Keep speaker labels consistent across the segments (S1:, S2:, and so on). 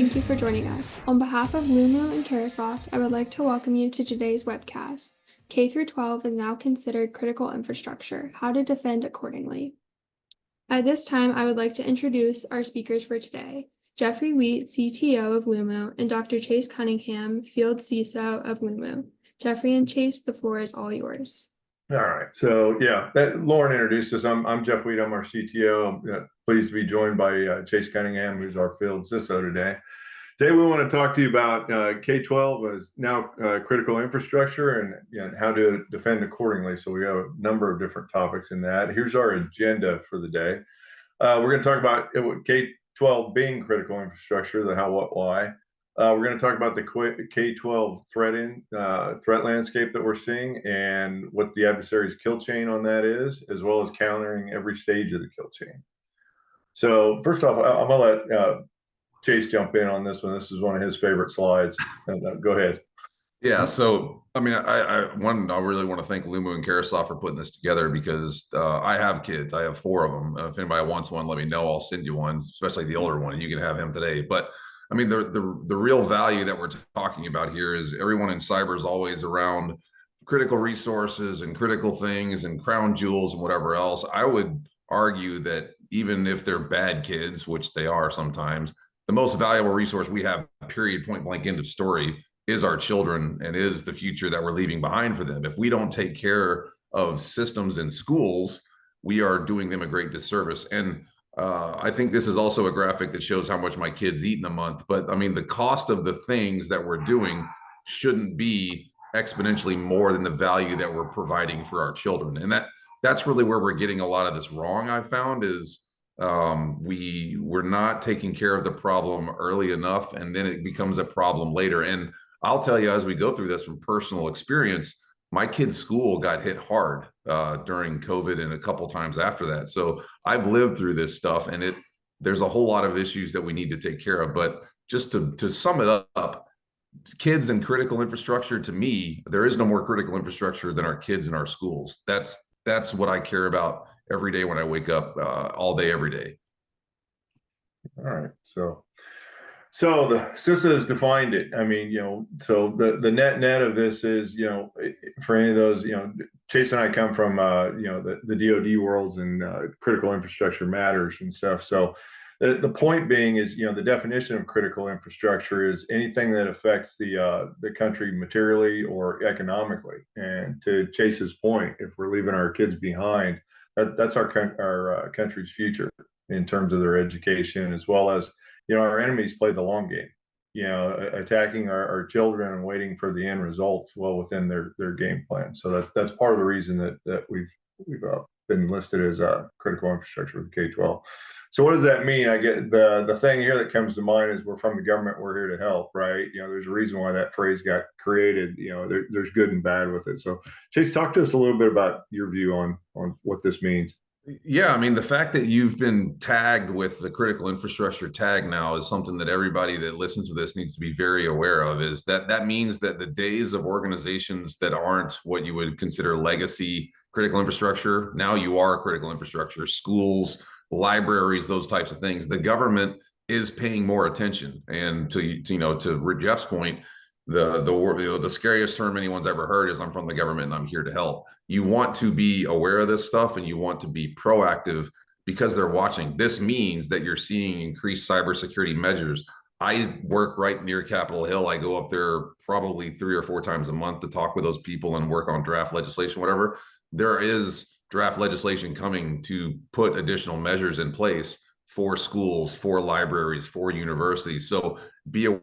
S1: Thank you for joining us. On behalf of Lumu and Carahsoft, I would like to welcome you to today's webcast. K-12 is now considered critical infrastructure. How to defend accordingly. At this time, I would like to introduce our speakers for today. Jeffrey Wheat, CTO of Lumu, and Dr. Chase Cunningham, Field CISO of Lumu. Jeffrey and Chase, the floor is all yours.
S2: All right. So Lauren introduced us. I'm Jeff Wheat. I'm our CTO. I'm pleased to be joined by Chase Cunningham, who's our field CISO today. Today we want to talk to you about K-12 as now critical infrastructure and how to defend accordingly. So we have a number of different topics in that. Here's our agenda for the day. We're going to talk about K-12 being critical infrastructure, the how, what, why. We're going to talk about the K-12 threat landscape that we're seeing and what the adversary's kill chain on that is, as well as countering every stage of the kill chain. So first off, I'm going to let Chase jump in on this one. This is one of his favorite slides. Go ahead.
S3: Yeah, so I mean, I really want to thank Lumu and Carahsoft for putting this together because I have kids. I have 4 of them. If anybody wants one, let me know. I'll send you one, especially the older one, and you can have him today. But I mean, the real value that we're talking about here is everyone in cyber is always around critical resources and critical things and crown jewels and whatever else. I would argue that even if they're bad kids, which they are sometimes, the most valuable resource we have, period, point blank, end of story, is our children and is the future that we're leaving behind for them. If we don't take care of systems in schools, we are doing them a great disservice. And I think this is also a graphic that shows how much my kids eat in a month. But I mean, the cost of the things that we're doing shouldn't be exponentially more than the value that we're providing for our children. And that's really where we're getting a lot of this wrong, I've found, is we're not taking care of the problem early enough, and then it becomes a problem later. And I'll tell you, as we go through this from personal experience, my kid's school got hit hard during COVID and a couple times after that. So I've lived through this stuff, and there's a whole lot of issues that we need to take care of. But just to sum it up, kids and critical infrastructure, to me, there is no more critical infrastructure than our kids in our schools. That's what I care about every day when I wake up, all day, every day.
S2: All right. So the CISA has defined it. I mean, so the net of this is, for any of those, Chase and I come from, the DoD worlds and critical infrastructure matters and stuff. So the point being is, the definition of critical infrastructure is anything that affects the country materially or economically. And to Chase's point, if we're leaving our kids behind, that's our country's future in terms of their education, as well as, our enemies play the long game, attacking our children and waiting for the end results well within their game plan. So that's part of the reason that we've been listed as a critical infrastructure with K-12. So what does that mean? I get the thing here that comes to mind is we're from the government, we're here to help, right? There's a reason why that phrase got created. There's good and bad with it. So Chase, talk to us a little bit about your view on what this means.
S3: Yeah, I mean, the fact that you've been tagged with the critical infrastructure tag now is something that everybody that listens to this needs to be very aware of, is that means that the days of organizations that aren't what you would consider legacy critical infrastructure, now you are critical infrastructure, schools, libraries, those types of things. The government is paying more attention. And to Jeff's point, the scariest term anyone's ever heard is I'm from the government and I'm here to help. You want to be aware of this stuff and you want to be proactive because they're watching. This means that you're seeing increased cybersecurity measures. I work right near Capitol Hill. I go up there probably 3 or 4 times a month to talk with those people and work on draft legislation, whatever. There is draft legislation coming to put additional measures in place for schools, for libraries, for universities. So be aware.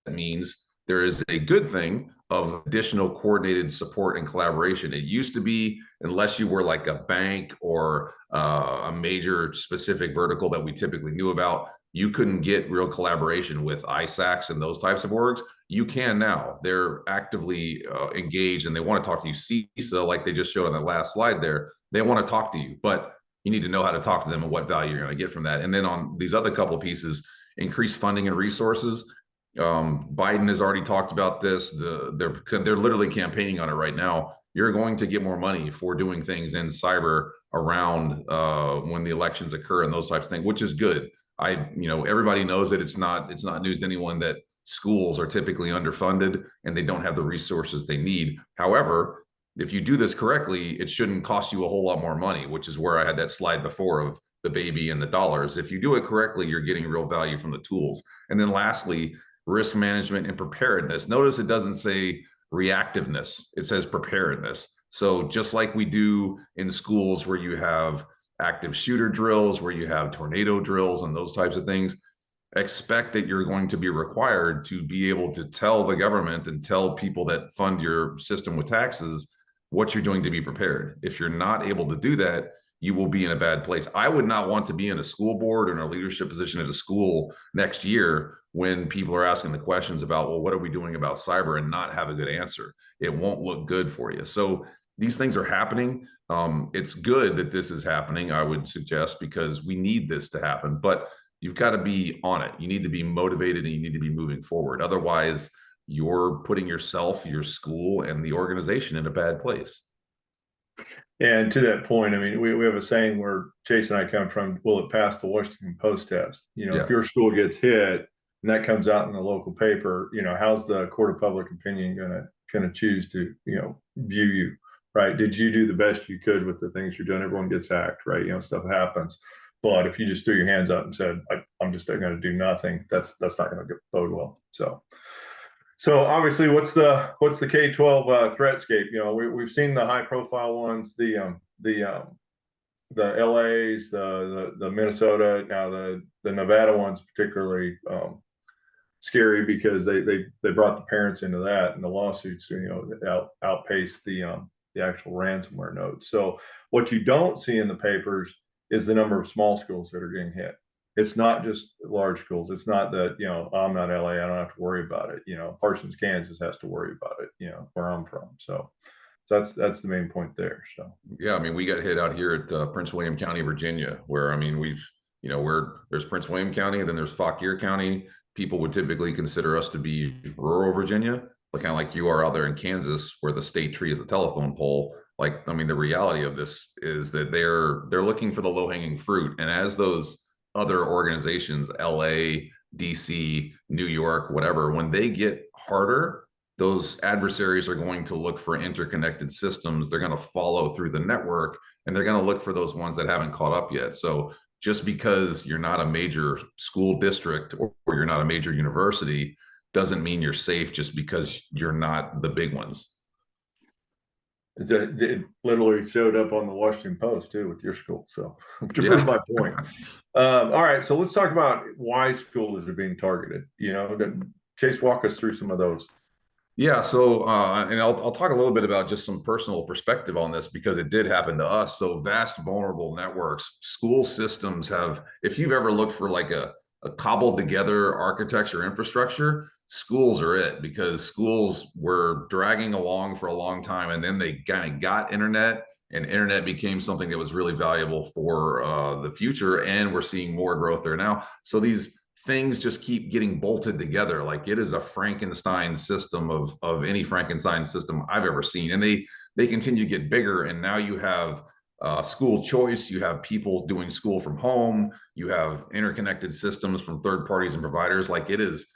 S3: That means there is a good thing of additional coordinated support and collaboration. It used to be, unless you were like a bank or a major specific vertical that we typically knew about, you couldn't get real collaboration with ISACs and those types of orgs. You can now. They're actively engaged and they want to talk to you. CISA, like they just showed on that last slide there, they want to talk to you, but you need to know how to talk to them and what value you're going to get from that. And then on these other couple of pieces, increased funding and resources. Biden has already talked about this. They're literally campaigning on it right now. You're going to get more money for doing things in cyber around when the elections occur and those types of things, which is good. Everybody knows that it's not news to anyone that schools are typically underfunded and they don't have the resources they need. However, if you do this correctly, it shouldn't cost you a whole lot more money, which is where I had that slide before of the baby and the dollars. If you do it correctly, you're getting real value from the tools. And then lastly, risk management and preparedness. Notice it doesn't say reactiveness, it says preparedness. So just like we do in schools where you have active shooter drills, where you have tornado drills and those types of things, expect that you're going to be required to be able to tell the government and tell people that fund your system with taxes what you're doing to be prepared. If you're not able to do that, you will be in a bad place. I would not want to be in a school board or in a leadership position at a school next year when people are asking the questions about, well, what are we doing about cyber, and not have a good answer. It won't look good for you. So these things are happening. It's good that this is happening, I would suggest, because we need this to happen, but you've got to be on it. You need to be motivated and you need to be moving forward. Otherwise, you're putting yourself, your school, and the organization in a bad place.
S2: And to that point, I mean, we have a saying where Chase and I come from, will it pass the Washington Post test? If your school gets hit and that comes out in the local paper, how's the court of public opinion gonna choose to, view you, right? Did you do the best you could with the things you're doing? Everyone gets hacked, right? Stuff happens. But if you just threw your hands up and said, I'm just going to do nothing, that's not going to bode well. So obviously, what's the K-12 threatscape? We've seen the high profile ones, the LAs, the Minnesota, now the Nevada ones particularly scary because they brought the parents into that, and the lawsuits outpaced the actual ransomware nodes. So what you don't see in the papers is the number of small schools that are getting hit. It's not just large schools. It's not that, I'm not LA, I don't have to worry about it. Parsons, Kansas has to worry about it, where I'm from. So that's the main point there. So
S3: yeah, I mean, we got hit out here at Prince William County, Virginia, where, I mean, there's Prince William County, and then there's Fauquier County. People would typically consider us to be rural Virginia, but kind of like you are out there in Kansas, where the state tree is a telephone pole. Like, I mean, the reality of this is that they're looking for the low-hanging fruit. And as those other organizations, LA, DC, New York, whatever, when they get harder, those adversaries are going to look for interconnected systems. They're going to follow through the network, and they're going to look for those ones that haven't caught up yet. So just because you're not a major school district or you're not a major university doesn't mean you're safe just because you're not the big ones.
S2: It literally showed up on the Washington Post too with your school. So to prove my point. All right, so let's talk about why schools are being targeted. Chase, walk us through some of those.
S3: Yeah, so and I'll talk a little bit about just some personal perspective on this, because it did happen to us. So vast vulnerable networks, school systems have, if you've ever looked for like a cobbled together architecture infrastructure, schools are it, because schools were dragging along for a long time, and then they kind of got internet, and internet became something that was really valuable for the future, and we're seeing more growth there now. So these things just keep getting bolted together. Like, it is a Frankenstein system of any Frankenstein system I've ever seen, and they continue to get bigger. And now you have school choice, you have people doing school from home, you have interconnected systems from third parties and providers. Like, it is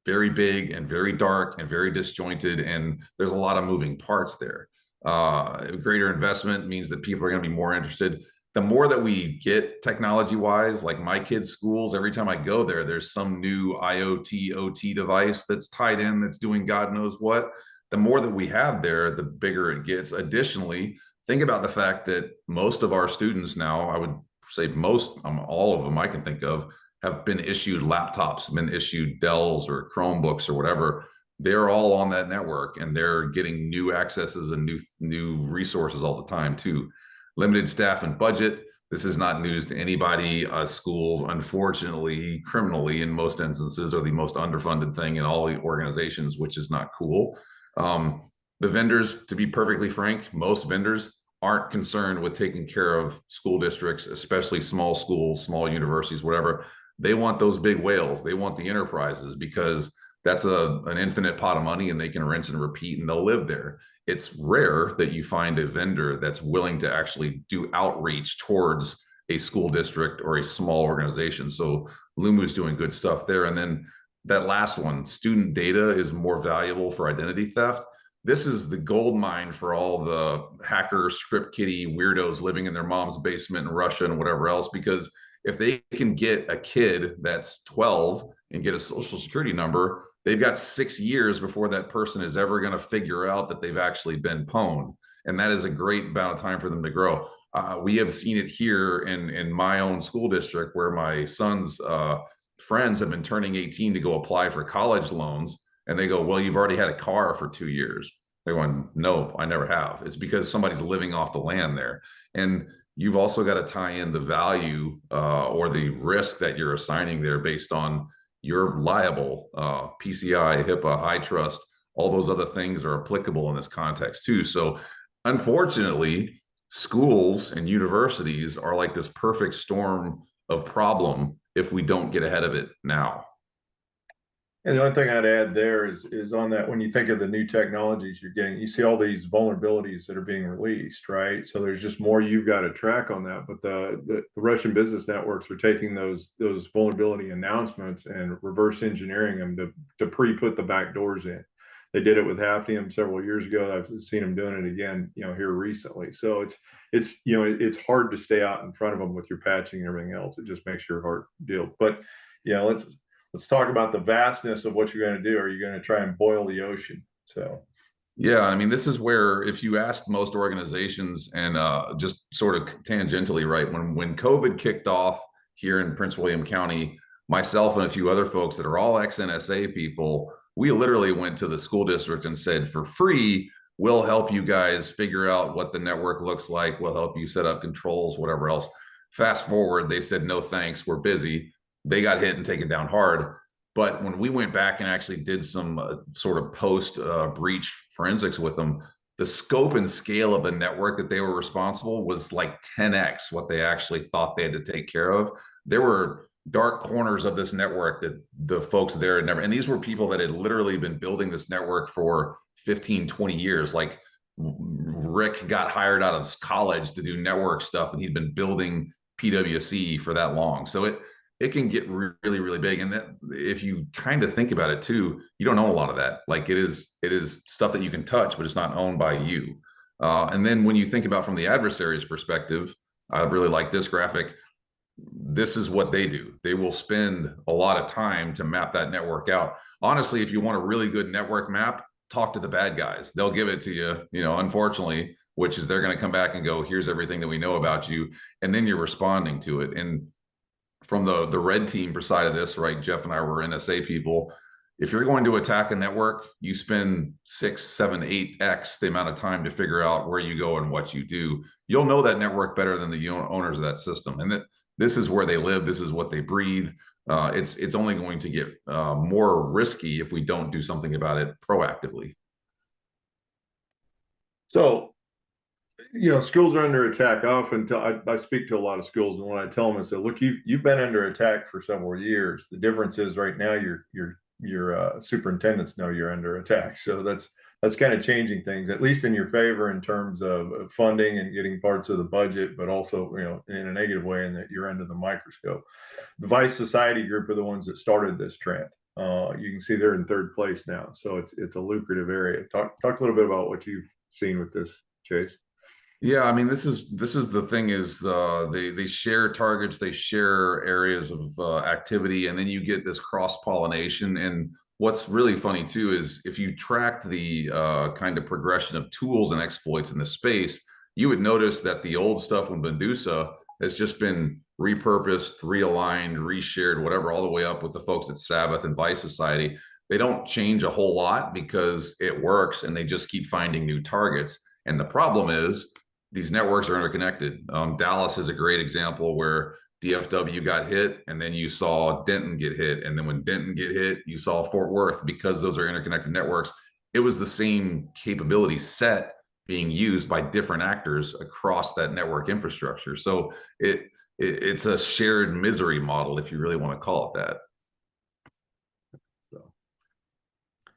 S3: very big and very dark and very disjointed, and there's a lot of moving parts there. Greater investment means that people are going to be more interested. The more that we get technology wise, like my kids' schools, every time I go there, there's some new IoT, OT device that's tied in, that's doing God knows what. The more that we have there, the bigger it gets. Additionally, think about the fact that most of our students now, I would say most, all of them I can think of, have been issued laptops, been issued Dells or Chromebooks or whatever. They're all on that network, and they're getting new accesses and new resources all the time too. Limited staff and budget. This is not news to anybody. Schools, unfortunately, criminally in most instances, are the most underfunded thing in all the organizations, which is not cool. The vendors, to be perfectly frank, most vendors aren't concerned with taking care of school districts, especially small schools, small universities, whatever. They want those big whales. They want the enterprises, because that's an infinite pot of money, and they can rinse and repeat, and they'll live there. It's rare that you find a vendor that's willing to actually do outreach towards a school district or a small organization. So Lumu's doing good stuff there. And then that last one, student data is more valuable for identity theft. This is the gold mine for all the hacker script kiddie weirdos living in their mom's basement in Russia and whatever else, because if they can get a kid that's 12 and get a social security number, they've got 6 years before that person is ever going to figure out that they've actually been pwned. And that is a great amount of time for them to grow. We have seen it here in my own school district, where my son's friends have been turning 18 to go apply for college loans. And they go, well, you've already had a car for 2 years. They're going, no, I never have. It's because somebody's living off the land there. And you've also got to tie in the value or the risk that you're assigning there based on you're liable, PCI, HIPAA, HITRUST, all those other things are applicable in this context too. So unfortunately, schools and universities are like this perfect storm of problem if we don't get ahead of it now.
S2: And the only thing I'd add there is on that, when you think of the new technologies you're getting, you see all these vulnerabilities that are being released, right? So there's just more you've got to track on that. But the Russian business networks are taking those vulnerability announcements and reverse engineering them to pre-put the back doors in. They did it with Hafnium several years ago. I've seen them doing it again, here recently. So it's hard to stay out in front of them with your patching and everything else. It just makes your heart deal. But let's talk about the vastness of what you're going to do. Are you going to try and boil the ocean? So,
S3: yeah, I mean, this is where if you asked most organizations, and just sort of tangentially, right, when COVID kicked off here in Prince William County, myself and a few other folks that are all ex-NSA people, we literally went to the school district and said, for free, we'll help you guys figure out what the network looks like. We'll help you set up controls, whatever else. Fast forward, they said, no, thanks, we're busy. They got hit and taken down hard. But when we went back and actually did some sort of post breach forensics with them, the scope and scale of the network that they were responsible was like 10x what they actually thought they had to take care of. There were dark corners of this network that the folks there had never, and these were people that had literally been building this network for 15, 20 years. Like Rick got hired out of college to do network stuff, and he'd been building PWC for that long. So it can get really, really big. And that, if you kind of think about it too, you don't own a lot of that. Like it is stuff that you can touch, but it's not owned by you. And then when you think about from the adversary's perspective, I really like this graphic. This is what they do. They will spend a lot of time to map that network out. Honestly, if you want a really good network map, talk to the bad guys. They'll give it to you, unfortunately, which is they're going to come back and go, here's everything that we know about you. And then you're responding to it. And from the red team side of this, right, Jeff and I were NSA people. If you're going to attack a network, you spend 6, 7, 8x the amount of time to figure out where you go and what you do. You'll know that network better than the owners of that system. And this is where they live. This is what they breathe. It's only going to get more risky if we don't do something about it proactively.
S2: So, schools are under attack. I often I speak to a lot of schools, and when I tell them, I say, look, you've been under attack for several years. The difference is right now your superintendents know you're under attack. So that's kind of changing things, at least in your favor in terms of funding and getting parts of the budget, but also, in a negative way in that you're under the microscope. The Vice Society group are the ones that started this trend. You can see they're in third place now. So it's a lucrative area. Talk a little bit about what you've seen with this, Chase.
S3: Yeah, I mean, this is the thing is they share targets, they share areas of activity, and then you get this cross-pollination. And what's really funny too is if you track the kind of progression of tools and exploits in the space, you would notice that the old stuff with Medusa has just been repurposed, realigned, reshared, whatever, all the way up with the folks at Sabbath and Vice Society. They don't change a whole lot because it works, and they just keep finding new targets. And the problem is, these networks are interconnected. Dallas is a great example where DFW got hit, and then you saw Denton get hit. And then when Denton get hit, you saw Fort Worth, because those are interconnected networks. It was the same capability set being used by different actors across that network infrastructure. So it's a shared misery model, if you really want to call it that.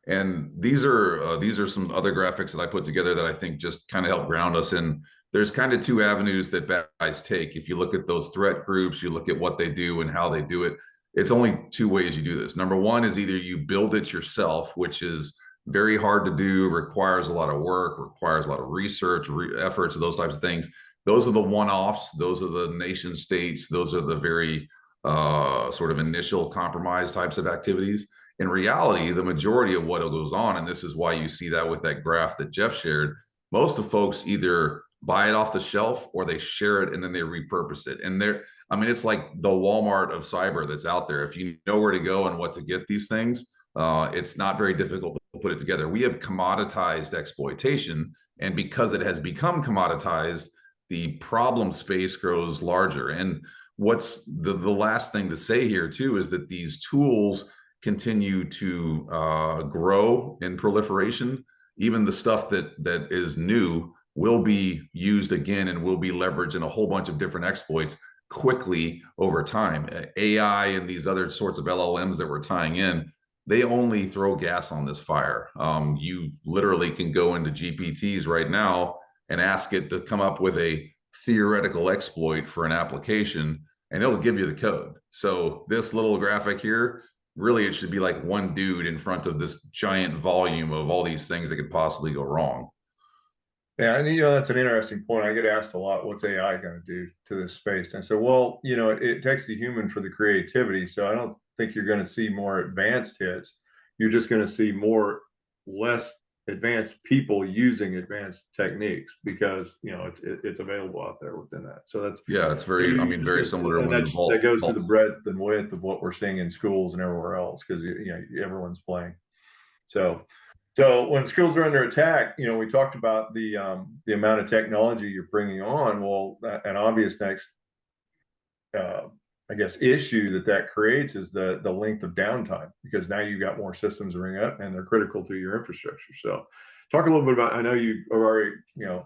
S3: And these are some other graphics that I put together that I think just kind of help ground us in there's kind of two avenues that bad guys take. If you look at those threat groups, you look at what they do and how they do it. It's only two ways you do this. Number one is either you build it yourself, which is very hard to do, requires a lot of work, requires a lot of research, efforts, those types of things. Those are the one-offs. Those are the nation states. Those are the very sort of initial compromise types of activities. In reality, the majority of what goes on, and this is why you see that with that graph that Jeff shared, most of folks either buy it off the shelf or they share it and then they repurpose it. And I mean, it's like the Walmart of cyber that's out there. If you know where to go and what to get these things, it's not very difficult to put it together. We have commoditized exploitation, and because it has become commoditized, the problem space grows larger. And what's the last thing to say here too is that these tools continue to grow in proliferation. Even the stuff that is new will be used again and will be leveraged in a whole bunch of different exploits quickly over time. AI and these other sorts of LLMs that we're tying in, they only throw gas on this fire. You literally can go into GPTs right now and ask it to come up with a theoretical exploit for an application, and it'll give you the code. So this little graphic here, really, it should be like one dude in front of this giant volume of all these things that could possibly go wrong.
S2: Yeah, and that's an interesting point. I get asked a lot, what's AI going to do to this space? And so, well, it takes the human for the creativity. So I don't think you're going to see more advanced hits. You're just going to see less advanced people using advanced techniques because it's available out there within that. So that's
S3: it's very, I mean, very similar to
S2: that goes to the breadth and width of what we're seeing in schools and everywhere else, because everyone's playing. So when schools are under attack, we talked about the amount of technology you're bringing on. Well, an obvious next, I guess, issue that creates is the length of downtime, because now you've got more systems to bring up and they're critical to your infrastructure. So talk a little bit about, I know you already,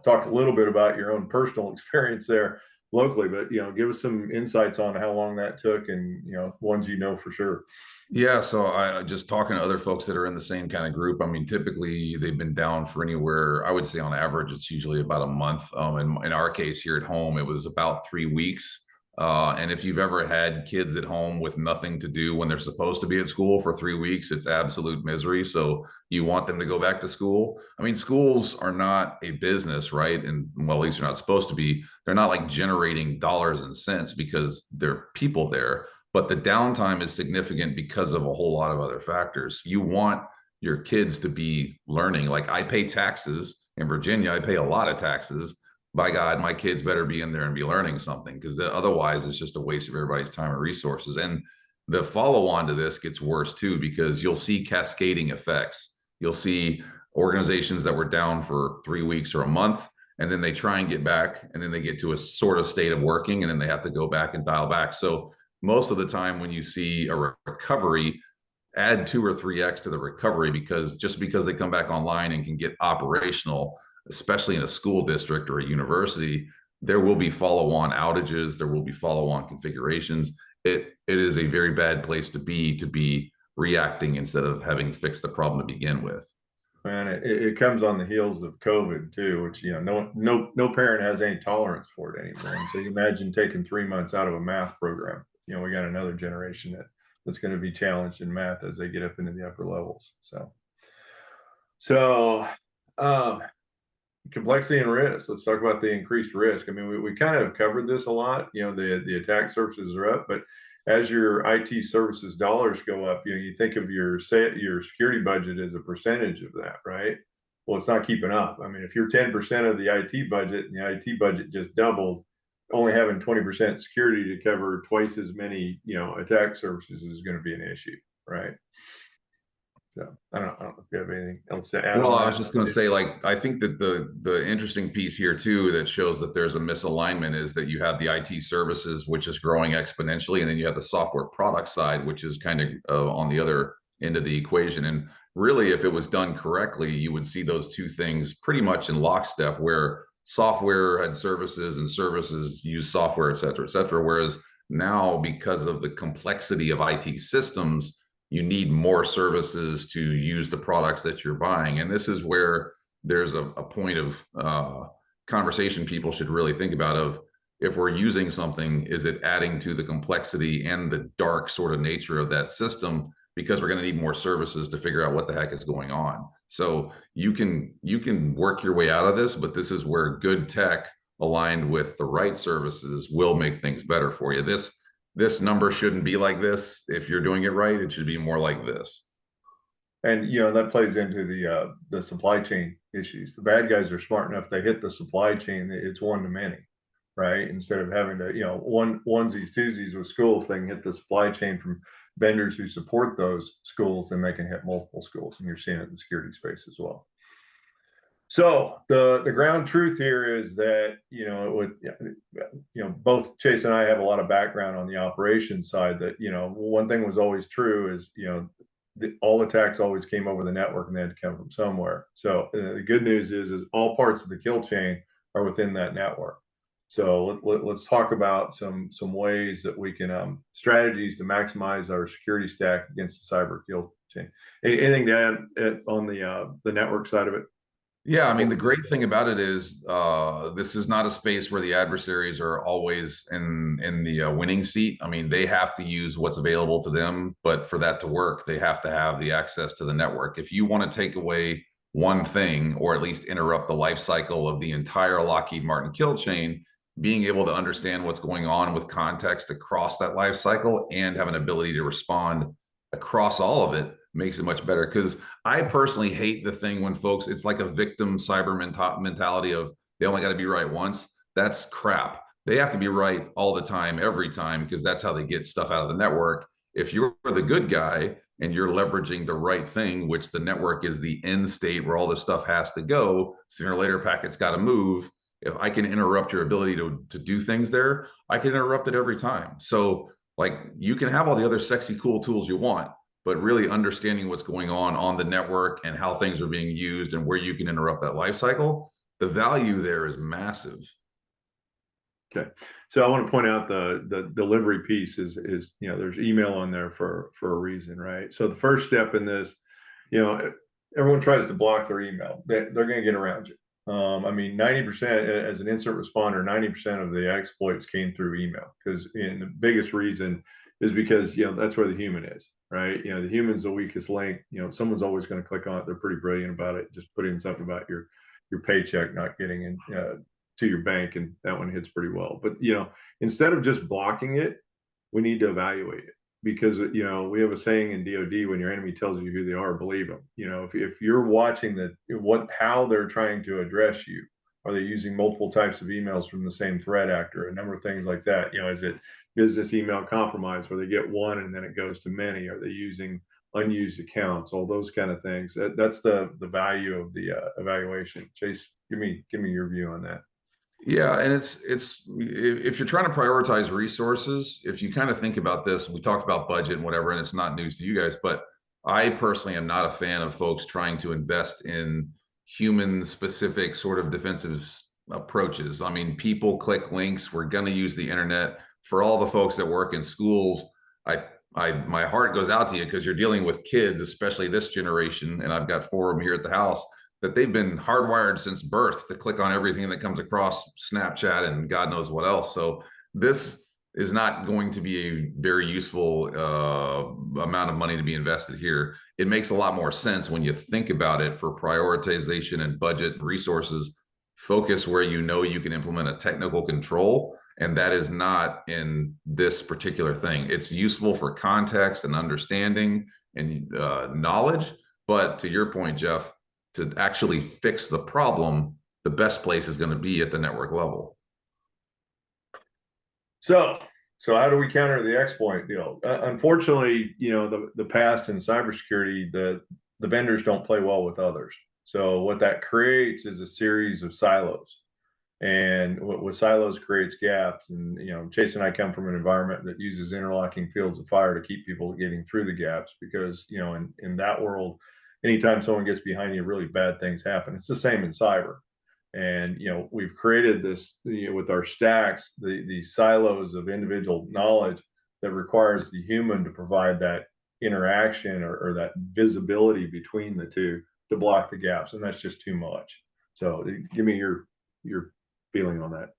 S2: talked a little bit about your own personal experience there locally, but, give us some insights on how long that took and, ones for sure.
S3: Yeah, so I just talking to other folks that are in the same kind of group. I mean, typically they've been down for anywhere, I would say on average, it's usually about a month. In our case here at home, it was about 3 weeks. And if you've ever had kids at home with nothing to do when they're supposed to be at school for 3 weeks, it's absolute misery. So you want them to go back to school. I mean, schools are not a business, right? And well, at least they're not supposed to be. They're not like generating dollars and cents because there are people there. But the downtime is significant because of a whole lot of other factors. You want your kids to be learning. Like, I pay taxes in Virginia. I pay a lot of taxes. By God, my kids better be in there and be learning something, because otherwise it's just a waste of everybody's time and resources. And the follow-on to this gets worse too, because you'll see cascading effects. You'll see organizations that were down for 3 weeks or a month, and then they try and get back, and then they get to a sort of state of working, and then they have to go back and dial back. So most of the time when you see a recovery, add 2 or 3x to the recovery, because just because they come back online and can get operational, especially in a school district or a university, there will be follow-on outages, there will be follow-on configurations. It is a very bad place to be reacting instead of having fixed the problem to begin with.
S2: And it comes on the heels of COVID too, which no parent has any tolerance for it anymore. And so you imagine taking 3 months out of a math program. We got another generation that's going to be challenged in math as they get up into the upper levels. So complexity and risk. Let's talk about the increased risk. I mean, we kind of covered this a lot. The attack surfaces are up, but as your IT services dollars go up, you think of your security budget as a percentage of that, right? Well, it's not keeping up. I mean, if you're 10% of the IT budget and the IT budget just doubled, only having 20% security to cover twice as many, attack surfaces is going to be an issue, right? So I don't know if you have anything else to add.
S3: Well, I was just going to say, like, I think that the interesting piece here too that shows that there's a misalignment is that you have the IT services, which is growing exponentially, and then you have the software product side, which is kind of on the other end of the equation. And really, if it was done correctly, you would see those two things pretty much in lockstep, where software had services and services use software, et cetera, et cetera. Whereas now, because of the complexity of IT systems, you need more services to use the products that you're buying. And this is where there's a point of conversation people should really think about of, if we're using something, is it adding to the complexity and the dark sort of nature of that system? Because we're going to need more services to figure out what the heck is going on. So you can work your way out of this, but this is where good tech aligned with the right services will make things better for you. This number shouldn't be like this. If you're doing it right, it should be more like this.
S2: And that plays into the supply chain issues. The bad guys are smart enough; they hit the supply chain. It's one to many, right? Instead of having to onesies twosies with school, if they can hit the supply chain from vendors who support those schools, then they can hit multiple schools, and you're seeing it in the security space as well. So the ground truth here is that both Chase and I have a lot of background on the operations side. That one thing was always true is all attacks always came over the network, and they had to come from somewhere. So the good news is all parts of the kill chain are within that network. So let's talk about some ways that we can strategies to maximize our security stack against the cyber kill chain. Anything to add on the network side of it?
S3: Yeah, I mean, the great thing about it is this is not a space where the adversaries are always in the winning seat. I mean, they have to use what's available to them, but for that to work, they have to have the access to the network. If you want to take away one thing, or at least interrupt the life cycle of the entire Lockheed Martin kill chain, being able to understand what's going on with context across that life cycle and have an ability to respond across all of it makes it much better. Because I personally hate the thing when folks, it's like a victim cyber mentality of they only got to be right once. That's crap. They have to be right all the time, every time, because that's how they get stuff out of the network. If you're the good guy and you're leveraging the right thing, which the network is the end state where all this stuff has to go, sooner or later packets got to move. If I can interrupt your ability to do things there, I can interrupt it every time. So like, you can have all the other sexy, cool tools you want, but really understanding what's going on the network and how things are being used and where you can interrupt that life cycle, the value there is massive.
S2: Okay, so I want to point out the delivery piece is there's email on there for a reason, right? So the first step in this, everyone tries to block their email. They're going to get around you. I mean, 90% as an incident responder, 90% of the exploits came through email, because the biggest reason is because that's where the human is, right? The human's the weakest link. Someone's always going to click on it. They're pretty brilliant about it. Just put in something about your paycheck not getting in to your bank, and that one hits pretty well. But instead of just blocking it, we need to evaluate it, because we have a saying in DoD: when your enemy tells you who they are, believe them. If you're watching how they're trying to address you, are they using multiple types of emails from the same threat actor, a number of things like that? Is it business email compromise where they get one and then it goes to many? Are they using unused accounts? All those kind of things. That's the value of the evaluation. Chase, give me your view on that.
S3: Yeah, and it's if you're trying to prioritize resources, if you kind of think about this, we talked about budget and whatever, and it's not news to you guys, but I personally am not a fan of folks trying to invest in human specific sort of defensive approaches. I mean, people click links. We're going to use the internet. For all the folks that work in schools, my heart goes out to you, because you're dealing with kids, especially this generation, and I've got 4 of them here at the house, that they've been hardwired since birth to click on everything that comes across Snapchat and God knows what else. So this is not going to be a very useful amount of money to be invested here. It makes a lot more sense when you think about it for prioritization and budget resources. Focus where you can implement a technical control, and that is not in this particular thing. It's useful for context and understanding and knowledge, but to your point, Jeff, to actually fix the problem, the best place is going to be at the network level.
S2: So how do we counter the exploit deal? Unfortunately, the past in cybersecurity, the vendors don't play well with others. So what that creates is a series of silos, and what silos creates gaps. And Chase and I come from an environment that uses interlocking fields of fire to keep people getting through the gaps, because in that world, anytime someone gets behind you, really bad things happen. It's the same in cyber. And we've created this with our stacks, the silos of individual knowledge that requires the human to provide that interaction or that visibility between the two to block the gaps, and that's just too much. So give me your feeling on that?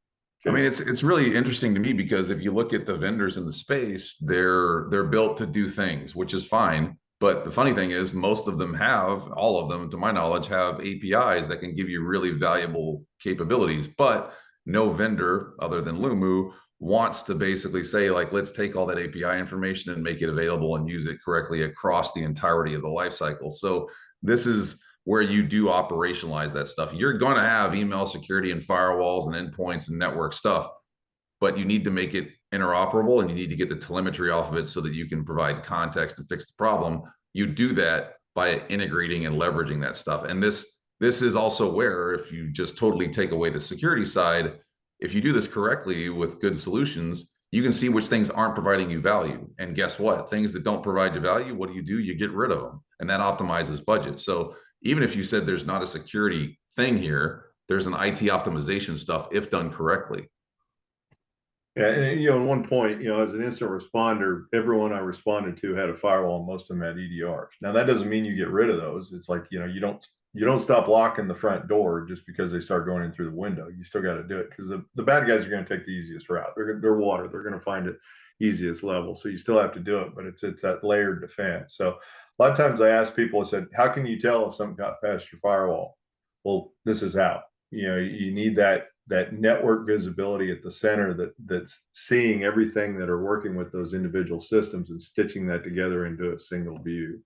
S3: I mean,
S2: Jason?
S3: it's really interesting to me because if you look at the vendors in the space, they're built to do things, which is fine. But the funny thing is, most of them have, all of them, to my knowledge, have APIs that can give you really valuable capabilities. But no vendor, other than Lumu, wants to basically say, like, let's take all that API information and make it available and use it correctly across the entirety of the life cycle. So this is where you do operationalize that stuff. You're going to have email security and firewalls and endpoints and network stuff, but you need to make it interoperable and you need to get the telemetry off of it so that you can provide context and fix the problem. You do that by integrating and leveraging that stuff. And this is also where, if you just totally take away the security side, if you do this correctly with good solutions, you can see which things aren't providing you value. And guess what? Things that don't provide you value, what do? You get rid of them. And that optimizes budget. So even if you said there's not a security thing here, there's an IT optimization stuff if done correctly.
S2: Yeah, and at one point, as an instant responder, everyone I responded to had a firewall, and most of them had EDRs. Now that doesn't mean you get rid of those. It's like, you don't stop locking the front door just because they start going in through the window. You still got to do it because the bad guys are going to take the easiest route. They're water. They're going to find it easiest level. So you still have to do it, but it's that layered defense. So a lot of times I ask people, I said, how can you tell if something got past your firewall? Well, this is how. You need that network visibility at the center that's seeing everything that are working with those individual systems and stitching that together into a single view.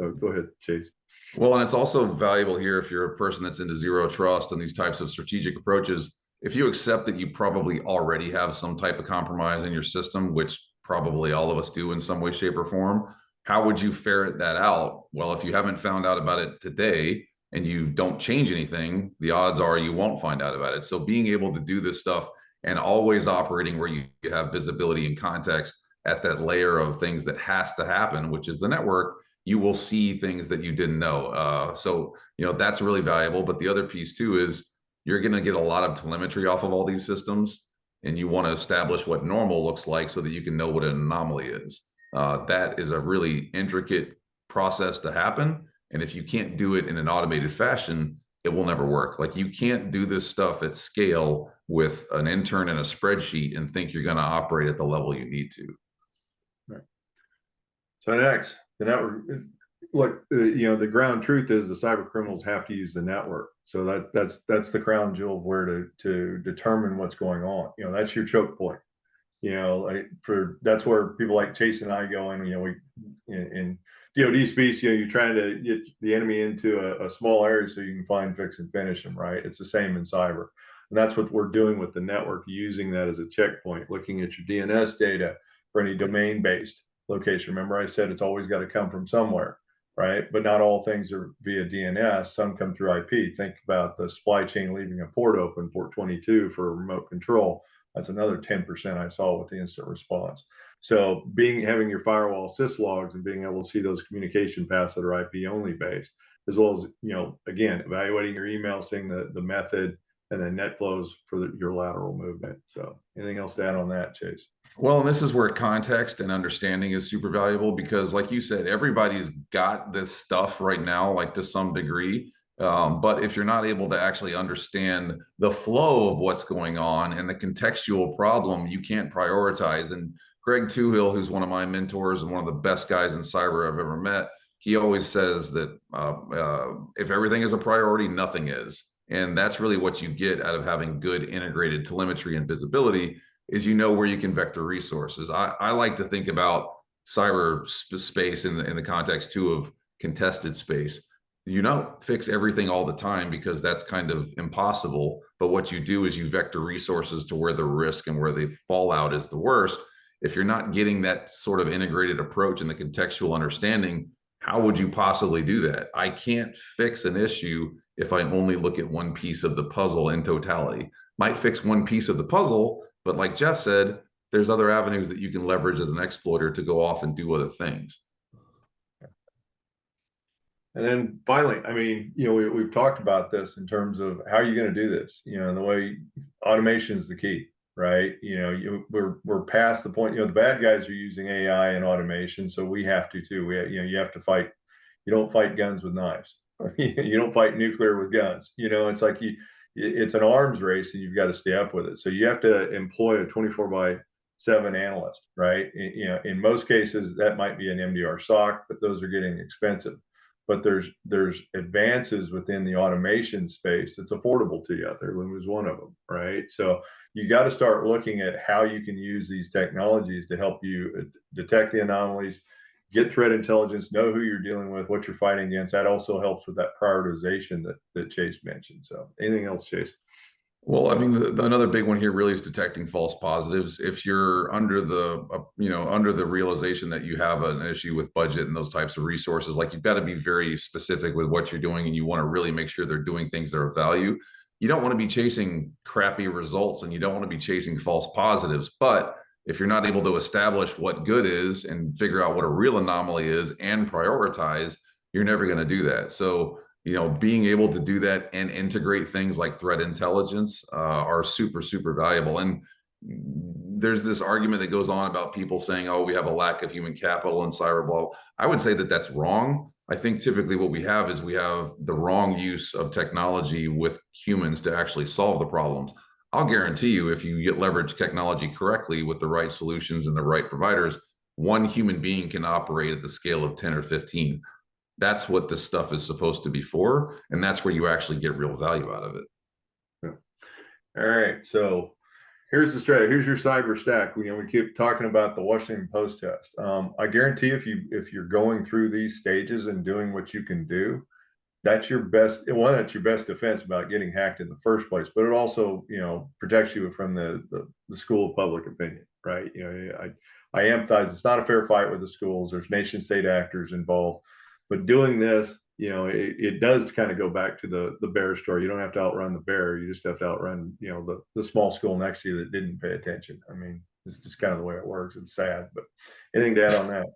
S2: So go ahead, Chase.
S3: Well, and it's also valuable here if you're a person that's into zero trust and these types of strategic approaches. If you accept that you probably already have some type of compromise in your system, which probably all of us do in some way, shape, or form, how would you ferret that out? Well, if you haven't found out about it today and you don't change anything, the odds are you won't find out about it. So being able to do this stuff and always operating where you have visibility and context at that layer of things that has to happen, which is the network, you will see things that you didn't know. So that's really valuable. But the other piece too is you're going to get a lot of telemetry off of all these systems, and you want to establish what normal looks like so that you can know what an anomaly is. That is a really intricate process to happen. And if you can't do it in an automated fashion, it will never work. Like, you can't do this stuff at scale with an intern and a spreadsheet and think you're going to operate at the level you need to.
S2: Right. So next, the network. Look, the ground truth is the cyber criminals have to use the network. So that's the crown jewel of where to determine what's going on. That's your choke point. That's where people like Chase and I go in. We in DoD space, you're trying to get the enemy into a small area so you can find, fix, and finish them. Right? It's the same in cyber, and that's what we're doing with the network, using that as a checkpoint, looking at your DNS data for any domain-based location. Remember, I said it's always got to come from somewhere, right? But not all things are via DNS. Some come through IP. Think about the supply chain leaving a port open, port 22 for remote control. That's another 10% I saw with the instant response. So having your firewall syslogs and being able to see those communication paths that are IP only based, as well as, again, evaluating your email, seeing the method, and then net flows for your lateral movement. So anything else to add on that, Chase?
S3: Well, and this is where context and understanding is super valuable because, like you said, everybody's got this stuff right now, like to some degree. But if you're not able to actually understand the flow of what's going on and the contextual problem, you can't prioritize. And Greg Tuhill, who's one of my mentors and one of the best guys in cyber I've ever met, he always says that if everything is a priority, nothing is. And that's really what you get out of having good integrated telemetry and visibility, is where you can vector resources. I like to think about cyber space in the context too of contested space. You don't fix everything all the time because that's kind of impossible. But what you do is you vector resources to where the risk and where the fallout is the worst. If you're not getting that sort of integrated approach and the contextual understanding, how would you possibly do that? I can't fix an issue if I only look at one piece of the puzzle in totality. Might fix one piece of the puzzle, but like Jeff said, there's other avenues that you can leverage as an exploiter to go off and do other things.
S2: And then finally, I mean, we've talked about this in terms of how you're going to do this, and the way automation is the key, right? We're past the point, the bad guys are using AI and automation. So we have to too. You have to fight. You don't fight guns with knives. You don't fight nuclear with guns. It's like it's an arms race and you've got to stay up with it. So you have to employ a 24/7 analyst, right? In most cases, that might be an MDR SOC, but those are getting expensive. But there's advances within the automation space that's affordable to you out there. Loom is one of them, right? So you got to start looking at how you can use these technologies to help you detect the anomalies, get threat intelligence, know who you're dealing with, what you're fighting against. That also helps with that prioritization that Chase mentioned. So anything else, Chase?
S3: Well, I mean, another big one here really is detecting false positives. If you're under the, under the realization that you have an issue with budget and those types of resources, like you've got to be very specific with what you're doing, and you want to really make sure they're doing things that are of value. You don't want to be chasing crappy results, and you don't want to be chasing false positives. But if you're not able to establish what good is and figure out what a real anomaly is and prioritize, you're never going to do that. So being able to do that and integrate things like threat intelligence are super, super valuable. And there's this argument that goes on about people saying, oh, we have a lack of human capital in cyber blah. I would say that that's wrong. I think typically what we have is we have the wrong use of technology with humans to actually solve the problems. I'll guarantee you, if you leverage technology correctly with the right solutions and the right providers, one human being can operate at the scale of 10 or 15. That's what this stuff is supposed to be for, and that's where you actually get real value out of it.
S2: Yeah. All right, so here's the strategy. Here's your cyber stack. We keep talking about the Washington Post test. I guarantee if you're going through these stages and doing what you can do, that's your best. That's your best defense about getting hacked in the first place. But it also protects you from the school of public opinion, right? I empathize it's not a fair fight with the schools. There's nation state actors involved. But doing this, it does kind of go back to the bear story. You don't have to outrun the bear. You just have to outrun, the small school next to you that didn't pay attention. I mean, it's just kind of the way it works. It's sad, but anything to add on that?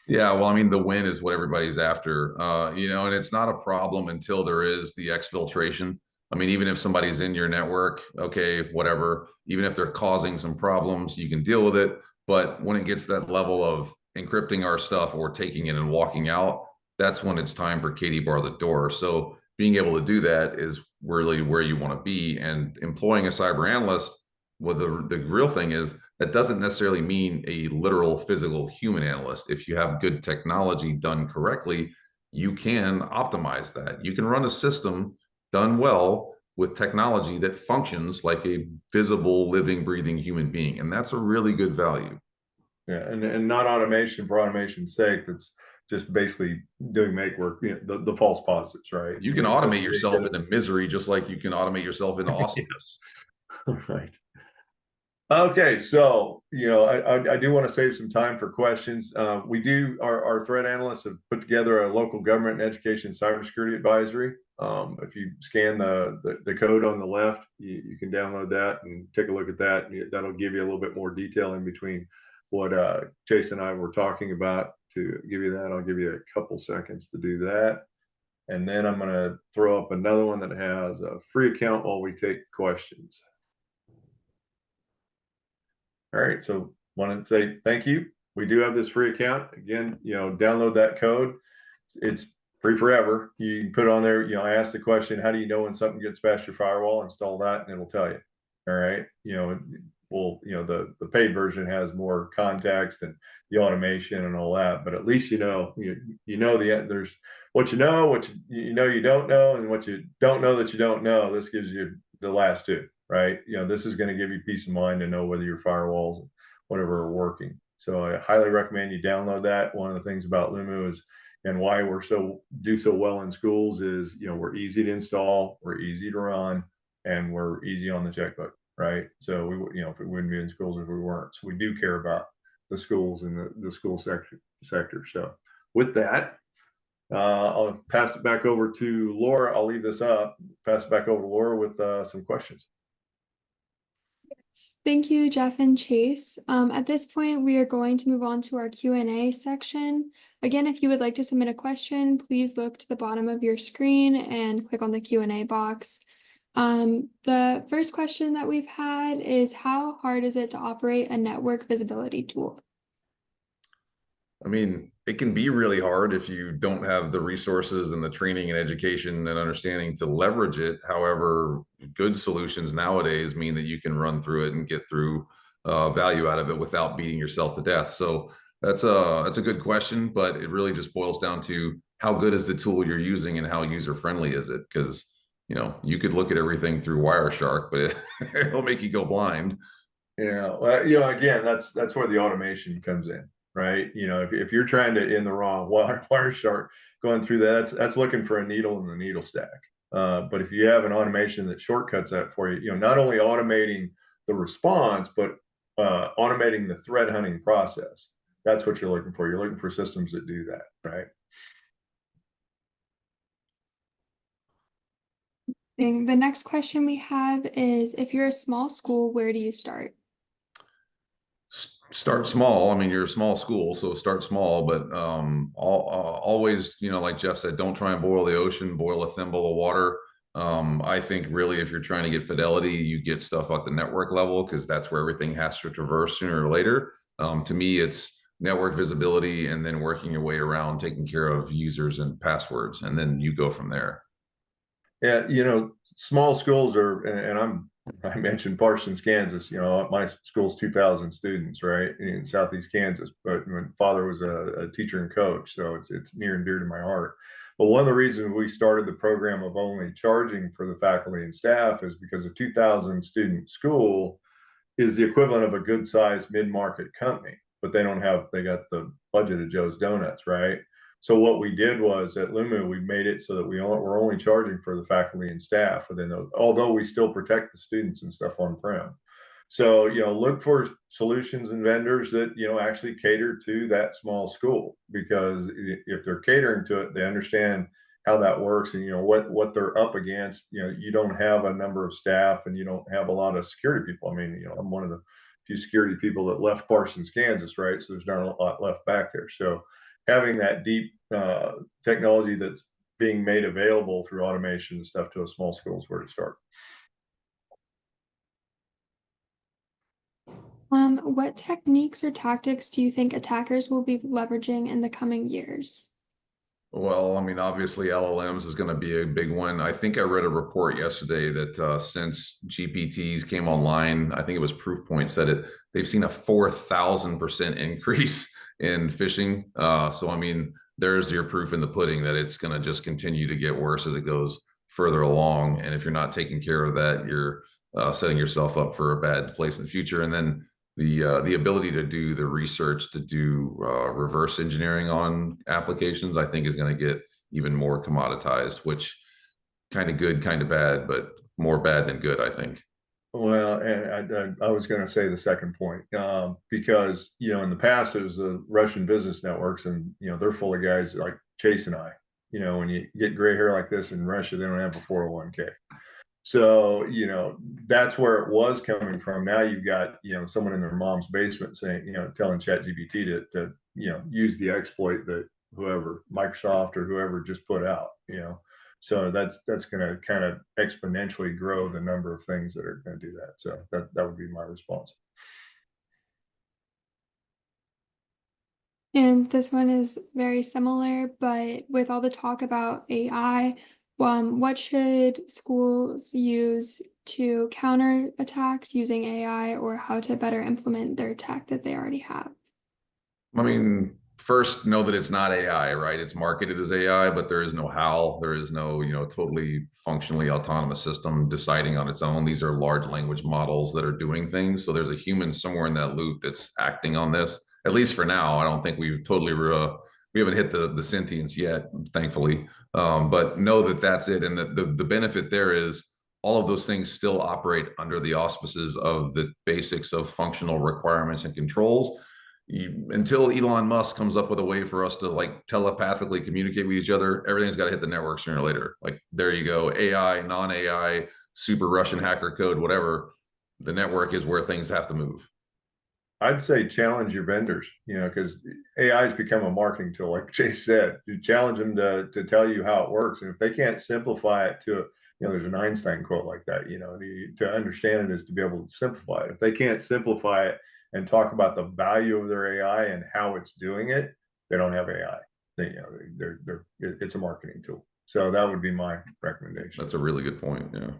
S3: Yeah, well, I mean, the win is what everybody's after, and it's not a problem until there is the exfiltration. I mean, even if somebody's in your network, okay, whatever, even if they're causing some problems, you can deal with it. But when it gets to that level of encrypting our stuff or taking it and walking out, that's when it's time for Katie bar the door. So being able to do that is really where you want to be. And employing a cyber analyst, well, the real thing is that doesn't necessarily mean a literal physical human analyst. If you have good technology done correctly, you can optimize that. You can run a system done well with technology that functions like a visible, living, breathing human being. And that's a really good value.
S2: Yeah, and not automation for automation's sake. That's just basically doing make work, the false positives, right?
S3: You can automate yourself into misery just like you can automate yourself into awesomeness.
S2: Right. Okay, so I do want to save some time for questions. We do our threat analysts have put together a local government and education cybersecurity advisory. If you scan the code on the left, you can download that and take a look at that. That'll give you a little bit more detail in between what Chase and I were talking about. To give you that, I'll give you a couple seconds to do that. And then I'm going to throw up another one that has a free account while we take questions. All right, so want to say thank you. We do have this free account. Again, download that code. It's free forever. You can put it on there. I ask the question, how do you know when something gets past your firewall? Install that and it'll tell you. All right. The paid version has more context and the automation and all that, but at least there's what you know you don't know, and what you don't know that you don't know. This gives you the last two, right? This is going to give you peace of mind to know whether your firewalls and whatever are working. So I highly recommend you download that. One of the things about Lumu is, and why we're do so well in schools is, we're easy to install, we're easy to run, and we're easy on the checkbook, right? So if we wouldn't be in schools if we weren't. So we do care about the schools and the school sector. So with that, I'll pass it back over to Laura. I'll leave this up, pass it back over to Laura with some questions.
S1: Thank you, Jeff and Chase. At this point, we are going to move on to our Q&A section. Again, if you would like to submit a question, please look to the bottom of your screen and click on the Q&A box. The first question that we've had is, how hard is it to operate a network visibility tool?
S3: I mean, it can be really hard if you don't have the resources and the training and education and understanding to leverage it. However, good solutions nowadays mean that you can run through it and get through value out of it without beating yourself to death. So that's a good question, but it really just boils down to how good is the tool you're using and how user friendly is it? Because you could look at everything through Wireshark, but it'll make you go blind.
S2: Yeah, well, again, that's where the automation comes in, right? If you're trying to in the wrong wire shark going through that, that's looking for a needle in the needle stack. But if you have an automation that shortcuts that for you, not only automating the response, but automating the threat hunting process. That's what you're looking for. You're looking for systems that do that, right?
S1: And the next question we have is, if you're a small school, where do you start?
S3: Start small. I mean, you're a small school, so start small, but always, like Jeff said, don't try and boil the ocean, boil a thimble of water. I think really if you're trying to get fidelity, you get stuff at the network level because that's where everything has to traverse sooner or later. To me, it's network visibility and then working your way around taking care of users and passwords, and then you go from there.
S2: Yeah, small schools are, and I mentioned Parsons, Kansas. My school's 2,000 students, right, in Southeast Kansas. But my father was a teacher and coach, so it's near and dear to my heart. But one of the reasons we started the program of only charging for the faculty and staff is because a 2,000 student school is the equivalent of a good sized mid-market company, but they got the budget of Joe's Donuts, right? So what we did was at Lumu, we made it so that we're only charging for the faculty and staff within those, although we still protect the students and stuff on-prem. So, look for solutions and vendors that, actually cater to that small school, because if they're catering to it, they understand how that works and, what they're up against. You don't have a number of staff and you don't have a lot of security people. I mean, I'm one of the few security people that left Parsons, Kansas, right? So there's not a lot left back there. So having that deep technology that's being made available through automation and stuff to a small school is where to start.
S1: What techniques or tactics do you think attackers will be leveraging in the coming years?
S3: Well, I mean, obviously LLMs is going to be a big one. I think I read a report yesterday that since GPTs came online, I think it was Proofpoint said they've seen a 4,000% increase in phishing. So, I mean, there's your proof in the pudding that it's going to just continue to get worse as it goes further along. And if you're not taking care of that, you're setting yourself up for a bad place in the future. And then the ability to do the research to do reverse engineering on applications, I think is going to get even more commoditized, which kind of good, kind of bad, but more bad than good, I think.
S2: Well, and I was going to say the second point, because in the past it was the Russian business networks, and they're full of guys like Chase and I. When you get gray hair like this in Russia, they don't have a 401k. So, that's where it was coming from. Now you've got, someone in their mom's basement saying, telling ChatGPT to use the exploit that whoever, Microsoft or whoever just put out, So that's going to kind of exponentially grow the number of things that are going to do that. So that would be my response.
S1: And this one is very similar, but with all the talk about AI, what should schools use to counter attacks using AI, or how to better implement their tech that they already have?
S3: I mean, first know that it's not AI, right? It's marketed as AI, but there is no how. There is no, totally functionally autonomous system deciding on its own. These are large language models that are doing things. So there's a human somewhere in that loop that's acting on this. At least for now, I don't think we've totally we haven't hit the sentience yet, thankfully. But know that that's it, and the benefit there is all of those things still operate under the auspices of the basics of functional requirements and controls. Until Elon Musk comes up with a way for us to like telepathically communicate with each other, everything's got to hit the network sooner or later. Like there you go, AI, non-AI, super Russian hacker code, whatever. The network is where things have to move.
S2: I'd say challenge your vendors, because AI has become a marketing tool, like Chase said. You challenge them to tell you how it works, and if they can't simplify it to, there's an Einstein quote like that. To understand it is to be able to simplify it. If they can't simplify it and talk about the value of their AI and how it's doing it, They don't have AI. They, it's a marketing tool. So that would be my recommendation.
S3: That's a really good point. Yeah.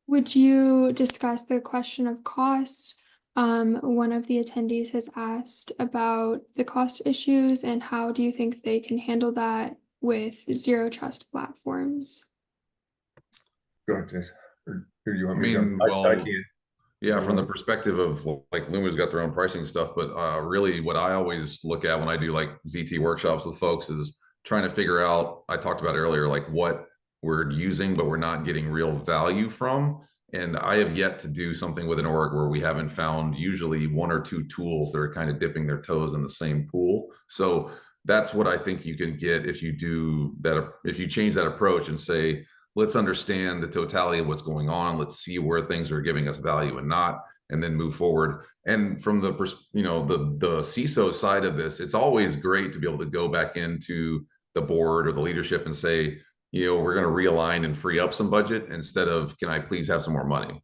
S1: Would you discuss the question of cost? One of the attendees has asked about the cost issues and how do you think they can handle that with zero trust platforms?
S2: Go ahead, Jason. Or you want
S3: I
S2: me to jump?
S3: mean,
S2: I
S3: well,
S2: can't.
S3: yeah, from the perspective of like Luma's got their own pricing stuff, but really what I always look at when I do like ZT workshops with folks is trying to figure out, I talked about earlier, like what we're using, but we're not getting real value from. And I have yet to do something with an org where we haven't found usually one or two tools that are kind of dipping their toes in the same pool. So that's what I think you can get if you do that, if you change that approach and say, let's understand the totality of what's going on. Let's see where things are giving us value and not, and then move forward. And from the the CISO side of this, it's always great to be able to go back into the board or the leadership and say, we're going to realign and free up some budget instead of, can I please have some more money?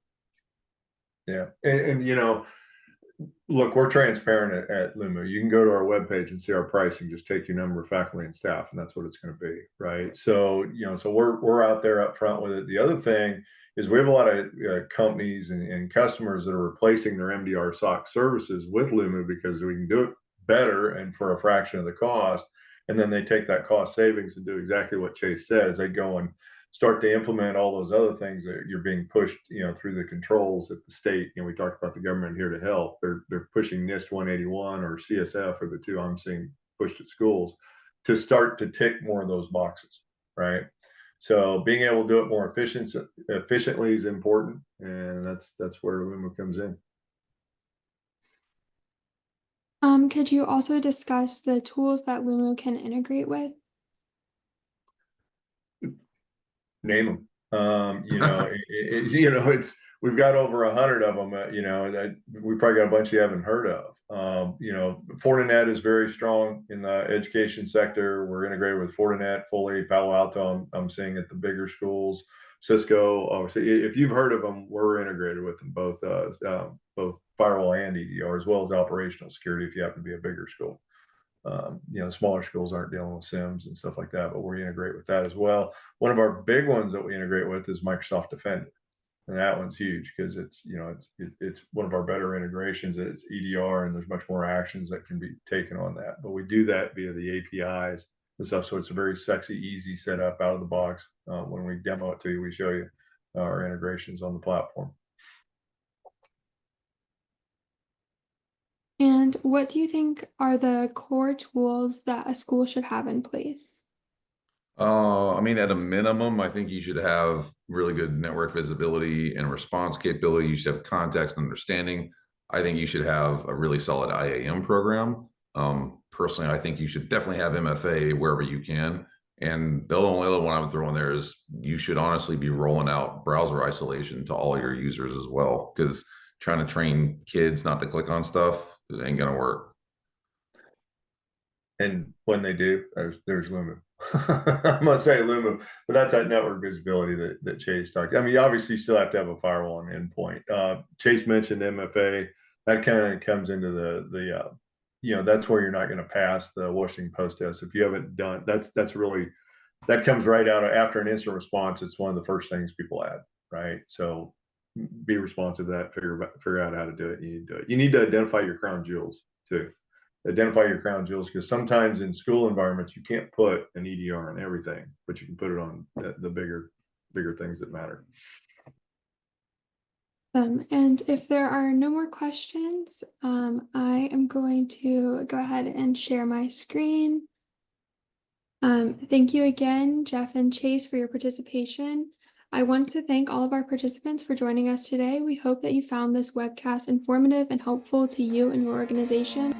S2: Yeah, and look, we're transparent at Luma. You can go to our webpage and see our pricing. Just take your number of faculty and staff, and that's what it's going to be, right? So, so we're out there up front with it. The other thing is we have a lot of companies and customers that are replacing their MDR SOC services with Luma because we can do it better and for a fraction of the cost. And then they take that cost savings and do exactly what Chase said, is they go and start to implement all those other things that you're being pushed, through the controls at the state. We talked about the government here to help. They're pushing NIST 181 or CSF are the two I'm seeing pushed at schools to start to tick more of those boxes, right? So being able to do it more efficiently is important, and that's where Luma comes in.
S1: Could you also discuss the tools that Lumo can integrate with?
S2: Name them. It's we've got over 100 of them. That we probably got a bunch you haven't heard of. Fortinet is very strong in the education sector. We're integrated with Fortinet fully. Palo Alto, I'm seeing at the bigger schools. Cisco, obviously, if you've heard of them, we're integrated with them both firewall and EDR, as well as operational security if you happen to be a bigger school. Smaller schools aren't dealing with SIMs and stuff like that, but we integrate with that as well. One of our big ones that we integrate with is Microsoft Defender, and that one's huge because it's one of our better integrations. It's EDR, and there's much more actions that can be taken on that. But we do that via the APIs and stuff, so it's a very sexy, easy setup out of the box. When we demo it to you, we show you our integrations on the platform.
S1: And what do you think are the core tools that a school should have in place?
S3: I mean, at a minimum, I think you should have really good network visibility and response capability. You should have context and understanding. I think you should have a really solid IAM program. Personally, I think you should definitely have MFA wherever you can. And the only other one I would throw in there is you should honestly be rolling out browser isolation to all your users as well, because trying to train kids not to click on stuff, it ain't gonna work.
S2: And when they do, there's Luma. I must say Luma, but that's that network visibility that Chase talked. I mean, obviously you still have to have a firewall and endpoint. Chase mentioned MFA. That kind of comes into the that's where you're not going to pass the Washington Post test if you haven't done. That's really, that comes right out after an incident response. It's one of the first things people add, right? So be responsive to that. Figure out how to do it. You need to do it. You need to identify your crown jewels too. Identify your crown jewels, because sometimes in school environments you can't put an EDR on everything, but you can put it on the bigger things that matter.
S1: And if there are no more questions, I am going to go ahead and share my screen. Thank you again, Jeff and Chase, for your participation. I want to thank all of our participants for joining us today. We hope that you found this webcast informative and helpful to you and your organization.